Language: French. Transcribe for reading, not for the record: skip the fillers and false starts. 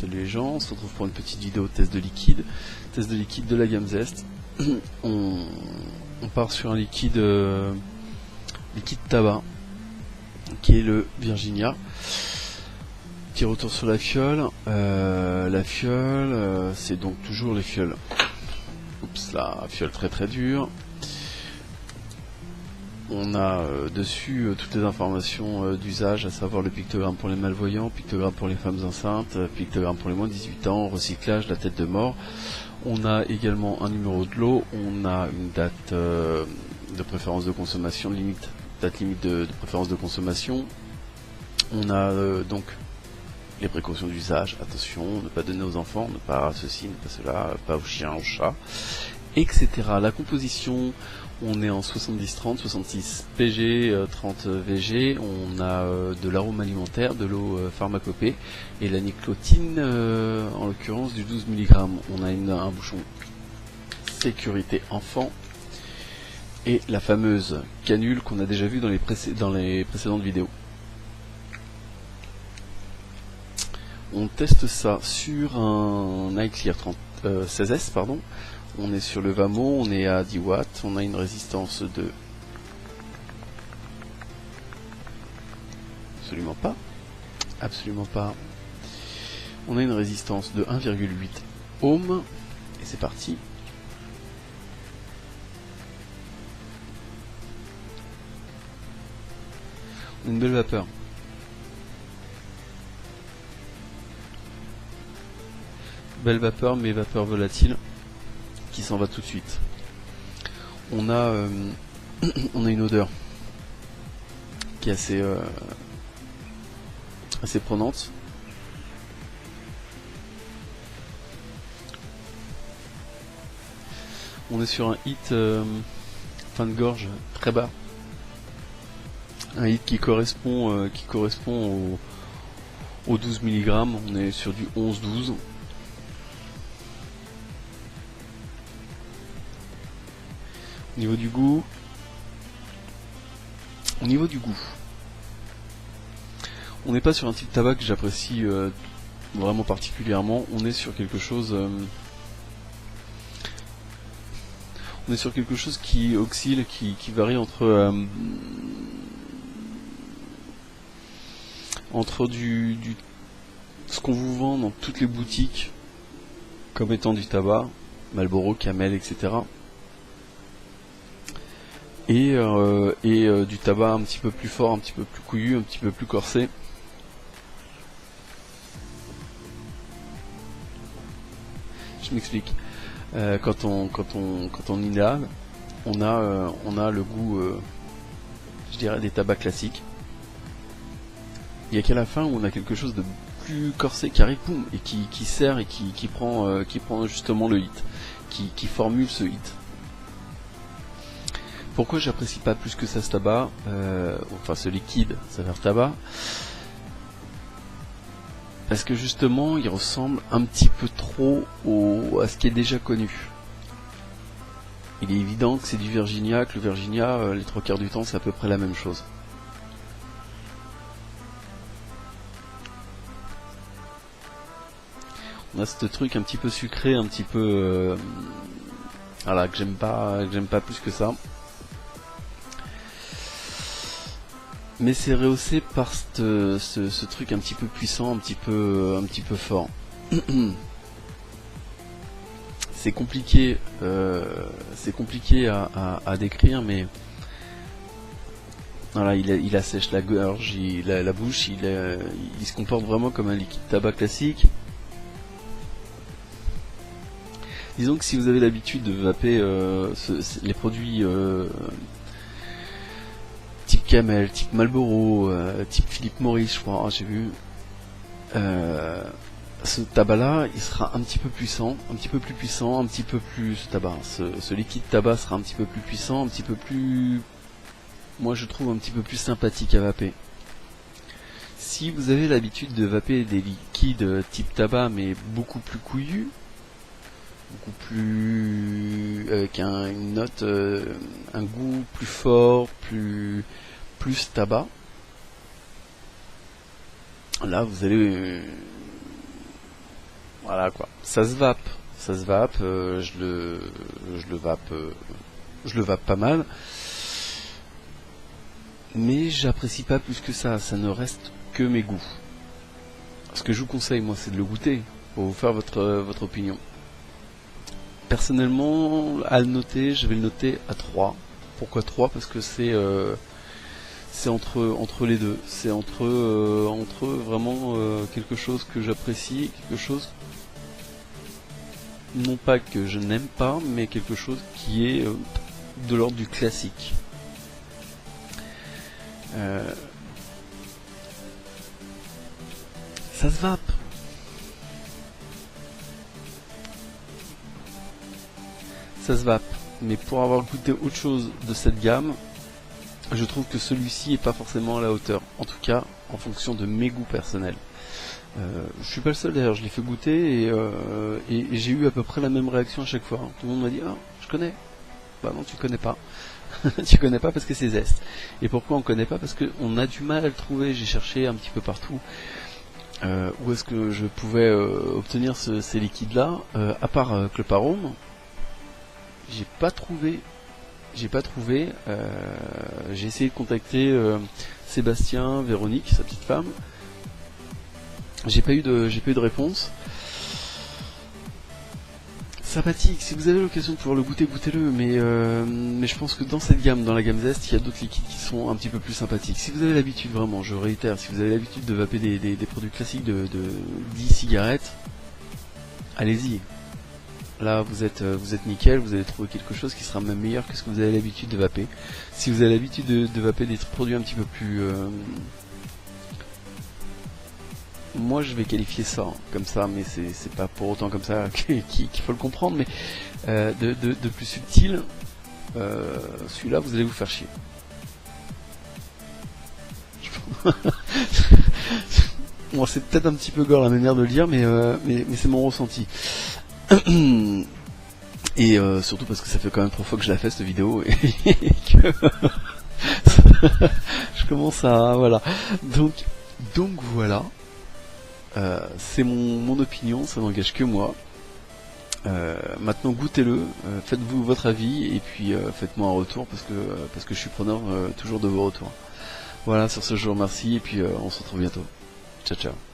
salut les gens, on se retrouve pour une petite vidéo test de liquide de la gamme Zest. on part sur un liquide tabac qui est le Virginia. Petit retour sur la fiole. La fiole, c'est donc toujours les fioles. Oups, la fiole très dure. On a dessus toutes les informations d'usage, à savoir le pictogramme pour les malvoyants, pictogramme pour les femmes enceintes, pictogramme pour les moins de 18 ans, recyclage, la tête de mort. On a également un numéro de lot, on a une date de préférence de consommation, date limite de préférence de consommation. On a donc les précautions d'usage, attention, ne pas donner aux enfants, ne pas ceci, ne pas cela, pas aux chiens, aux chats, etc. La composition, on est en 70-30, 66 PG, 30 VG, on a de l'arôme alimentaire, de l'eau pharmacopée et la nicotine, en l'occurrence du 12 mg. On a un bouchon sécurité enfant et la fameuse canule qu'on a déjà vue dans les précédentes vidéos. On teste ça sur un iClear 16S, pardon. On est sur le Vamo, on est à 10 watts, on a une résistance de... Absolument pas. On a une résistance de 1,8 ohms, et c'est parti. Une belle vapeur. Belle vapeur, mais vapeur volatile qui s'en va tout de suite. On a une odeur qui est assez prenante. On est sur un hit fin de gorge très bas. Un hit qui correspond au 12 mg. On est sur du 11-12. Au niveau du goût, on n'est pas sur un type de tabac que j'apprécie vraiment particulièrement. On est sur quelque chose, qui oscille, qui varie entre ce qu'on vous vend dans toutes les boutiques comme étant du tabac, Marlboro, Camel, etc. Et du tabac un petit peu plus fort, un petit peu plus couillu, un petit peu plus corsé. Je m'explique. Quand on inhale, on a le goût, je dirais, des tabacs classiques. Il n'y a qu'à la fin où on a quelque chose de plus corsé qui arrive, boum, et qui sert et qui prend justement le hit, qui formule ce hit. Pourquoi j'apprécie pas plus que ça ce tabac, enfin ce liquide s'avère tabac? Parce que justement il ressemble un petit peu trop à ce qui est déjà connu. Il est évident que c'est du Virginia, que le Virginia, les 3/4 du temps c'est à peu près la même chose. On a ce truc un petit peu sucré, un petit peu... voilà, que j'aime pas plus que ça. Mais c'est rehaussé par ce truc un petit peu puissant, un petit peu fort. C'est compliqué à décrire, mais voilà, il assèche la gorge, la bouche, il se comporte vraiment comme un liquide tabac classique. Disons que si vous avez l'habitude de vaper les produits type Camel, type Marlboro, type Philip Morris, je crois, j'ai vu, ce tabac là il sera un petit peu puissant, un petit peu plus puissant, ce liquide tabac sera un petit peu plus puissant, un petit peu plus, moi je trouve un petit peu plus sympathique à vaper. Si vous avez l'habitude de vaper des liquides type tabac mais beaucoup plus couillus, beaucoup plus avec une note, un goût plus fort, plus tabac, là vous allez Voilà quoi. Ça se vape. Ça se vape. Je le vape. Je le vape pas mal. Mais j'apprécie pas plus que ça. Ça ne reste que mes goûts. Ce que je vous conseille, moi, c'est de le goûter pour vous faire votre opinion. Personnellement, à le noter, je vais le noter à 3. Pourquoi 3? Parce que c'est entre les deux. C'est entre vraiment quelque chose que j'apprécie, quelque chose non pas que je n'aime pas, mais quelque chose qui est de l'ordre du classique. Ça se vape. Ça se vape. Mais pour avoir goûté autre chose de cette gamme, je trouve que celui-ci est pas forcément à la hauteur. En tout cas, en fonction de mes goûts personnels. Je suis pas le seul d'ailleurs, je l'ai fait goûter et j'ai eu à peu près la même réaction à chaque fois. Tout le monde m'a dit ah je connais. Bah non tu connais pas. Tu connais pas parce que c'est zeste. Et pourquoi on connaît pas? Parce qu'on a du mal à le trouver. J'ai cherché un petit peu partout. Où est-ce que je pouvais obtenir ces liquides là, à part Club Arôme. J'ai pas trouvé. J'ai essayé de contacter Sébastien, Véronique, sa petite femme. J'ai pas eu de réponse. Sympathique, si vous avez l'occasion de pouvoir le goûter, goûtez-le, mais je pense que dans cette gamme, dans la gamme Zest, il y a d'autres liquides qui sont un petit peu plus sympathiques. Si vous avez l'habitude, vraiment, je réitère, si vous avez l'habitude de vaper des produits classiques de 10 cigarettes, allez-y. Là, vous êtes nickel, vous allez trouver quelque chose qui sera même meilleur que ce que vous avez l'habitude de vaper. Si vous avez l'habitude de vaper des produits un petit peu plus... moi je vais qualifier ça comme ça, mais c'est pas pour autant comme ça qu'il faut le comprendre, mais de plus subtil, celui-là vous allez vous faire chier. Bon, c'est peut-être un petit peu gore la manière de le dire, mais c'est mon ressenti. Et surtout parce que ça fait quand même 3 fois que je la fais cette vidéo et que je commence à... voilà. Donc voilà. C'est mon opinion, ça n'engage que moi. Maintenant goûtez-le, faites-vous votre avis et puis faites-moi un retour parce que je suis preneur toujours de vos retours. Voilà, sur ce je vous remercie et puis on se retrouve bientôt. Ciao ciao.